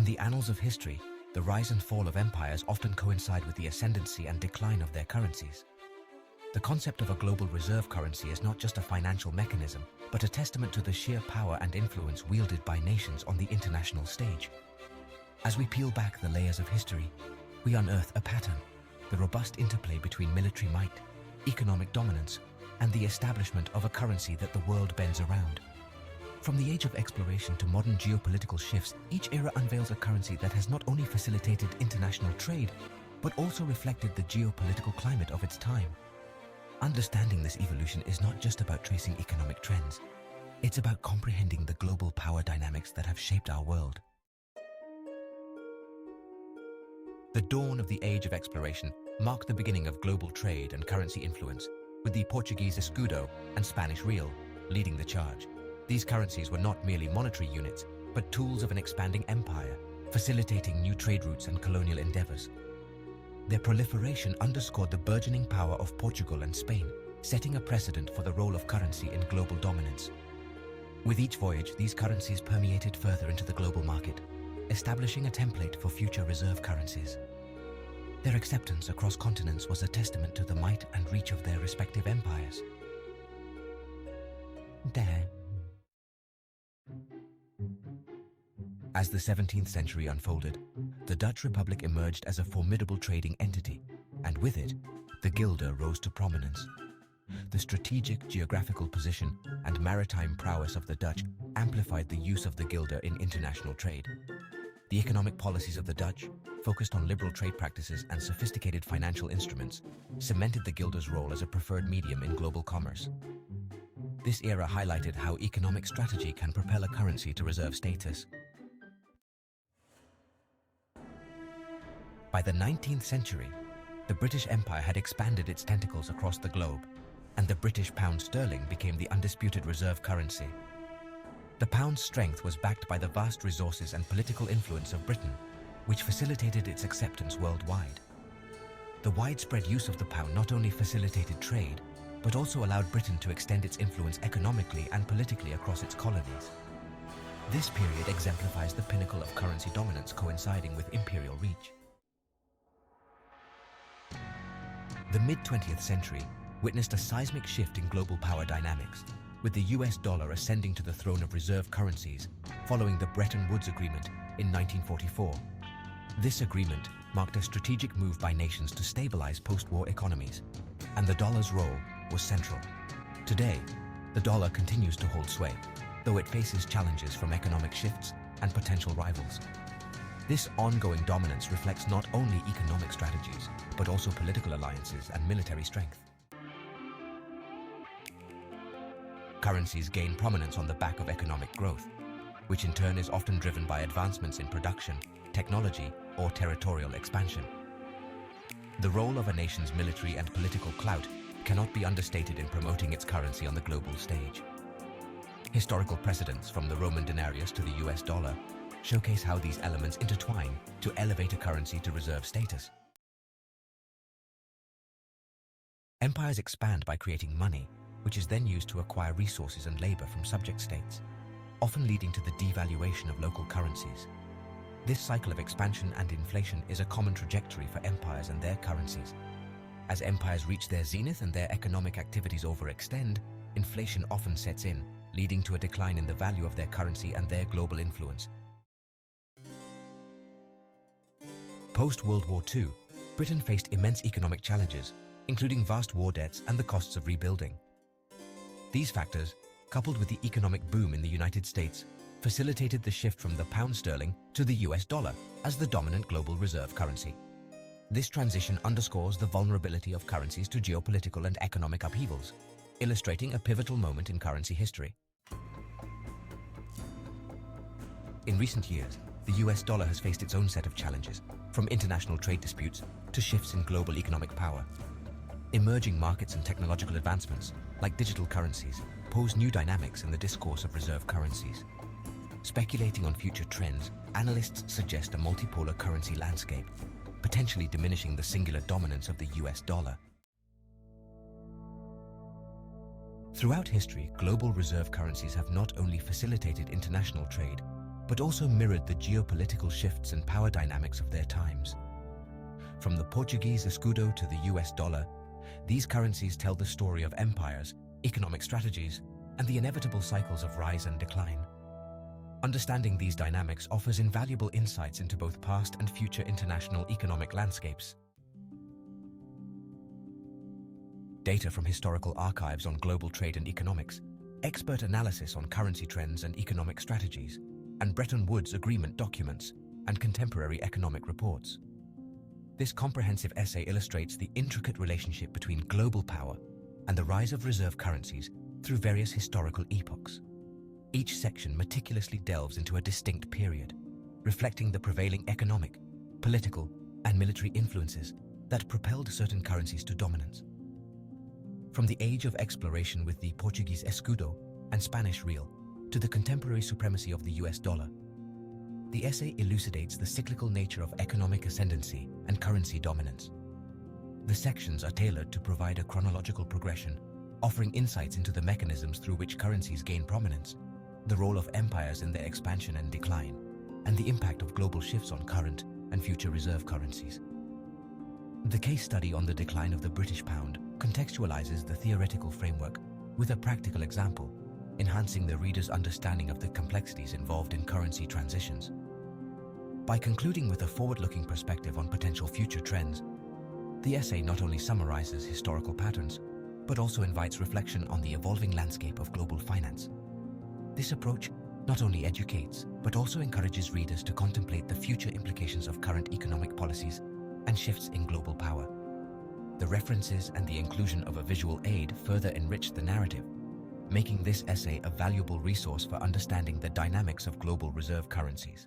the annals of history, the rise and fall of empires often coincide with the ascendancy and decline of their currencies. The concept of a global reserve currency is not just a financial mechanism, but a testament to the sheer power and influence wielded by nations on the international stage. As we peel back the layers of history, we unearth a pattern: the robust interplay between military might, economic dominance, and the establishment of a currency that the world bends around. From the age of exploration to modern geopolitical shifts, each era unveils a currency that has not only facilitated international trade, but also reflected the geopolitical climate of its time. Understanding this evolution is not just about tracing economic trends. It's about comprehending the global power dynamics that have shaped our world. The dawn of the age of exploration marked the beginning of global trade and currency influence, with the Portuguese escudo and Spanish real leading the charge. These currencies were not merely monetary units, but tools of an expanding empire, facilitating new trade routes and colonial endeavors. Their proliferation underscored the burgeoning power of Portugal and Spain, setting a precedent for the role of currency in global dominance. With each voyage, these currencies permeated further into the global market, establishing a template for future reserve currencies. Their acceptance across continents was a testament to the might and reach of their respective empires. As the 17th century unfolded, the Dutch Republic emerged as a formidable trading entity, and with it, the guilder rose to prominence. The strategic geographical position and maritime prowess of the Dutch amplified the use of the guilder in international trade. The economic policies of the Dutch, focused on liberal trade practices and sophisticated financial instruments, cemented the guilder's role as a preferred medium in global commerce. This era highlighted how economic strategy can propel a currency to reserve status. By the 19th century, the British Empire had expanded its tentacles across the globe, and the British pound sterling became the undisputed reserve currency. The pound's strength was backed by the vast resources and political influence of Britain, which facilitated its acceptance worldwide. The widespread use of the pound not only facilitated trade, but also allowed Britain to extend its influence economically and politically across its colonies. This period exemplifies the pinnacle of currency dominance coinciding with imperial reach. The mid-20th century witnessed a seismic shift in global power dynamics, with the US dollar ascending to the throne of reserve currencies following the Bretton Woods Agreement in 1944. This agreement marked a strategic move by nations to stabilize post-war economies, and the dollar's role was central. Today, the dollar continues to hold sway, though it faces challenges from economic shifts and potential rivals. This ongoing dominance reflects not only economic strategies, but also political alliances and military strength. Currencies gain prominence on the back of economic growth, which in turn is often driven by advancements in production, technology, or territorial expansion. The role of a nation's military and political clout cannot be understated in promoting its currency on the global stage. Historical precedents from the Roman denarius to the US dollar showcase how these elements intertwine to elevate a currency to reserve status. Empires expand by creating money, which is then used to acquire resources and labor from subject states, often leading to the devaluation of local currencies. This cycle of expansion and inflation is a common trajectory for empires and their currencies. As empires reach their zenith and their economic activities overextend, inflation often sets in, leading to a decline in the value of their currency and their global influence. Post-World War II, Britain faced immense economic challenges, including vast war debts and the costs of rebuilding. These factors, coupled with the economic boom in the United States, facilitated the shift from the pound sterling to the US dollar as the dominant global reserve currency. This transition underscores the vulnerability of currencies to geopolitical and economic upheavals, illustrating a pivotal moment in currency history. In recent years, the US dollar has faced its own set of challenges, from international trade disputes to shifts in global economic power. Emerging markets and technological advancements, like digital currencies, pose new dynamics in the discourse of reserve currencies. Speculating on future trends, analysts suggest a multipolar currency landscape, potentially diminishing the singular dominance of the US dollar. Throughout history, global reserve currencies have not only facilitated international trade, but also mirrored the geopolitical shifts and power dynamics of their times. From the Portuguese escudo to the US dollar, these currencies tell the story of empires, economic strategies, and the inevitable cycles of rise and decline. Understanding these dynamics offers invaluable insights into both past and future international economic landscapes. Data from historical archives on global trade and economics, expert analysis on currency trends and economic strategies, and Bretton Woods Agreement documents and contemporary economic reports. This comprehensive essay illustrates the intricate relationship between global power and the rise of reserve currencies through various historical epochs. Each section meticulously delves into a distinct period, reflecting the prevailing economic, political, and military influences that propelled certain currencies to dominance. From the age of exploration with the Portuguese escudo and Spanish real to the contemporary supremacy of the US dollar, the essay elucidates the cyclical nature of economic ascendancy and currency dominance. The sections are tailored to provide a chronological progression, offering insights into the mechanisms through which currencies gain prominence, the role of empires in their expansion and decline, and the impact of global shifts on current and future reserve currencies. The case study on the decline of the British pound contextualizes the theoretical framework with a practical example, enhancing the reader's understanding of the complexities involved in currency transitions. By concluding with a forward-looking perspective on potential future trends, the essay not only summarizes historical patterns, but also invites reflection on the evolving landscape of global finance. This approach not only educates, but also encourages readers to contemplate the future implications of current economic policies and shifts in global power. The references and the inclusion of a visual aid further enrich the narrative, making this essay a valuable resource for understanding the dynamics of global reserve currencies.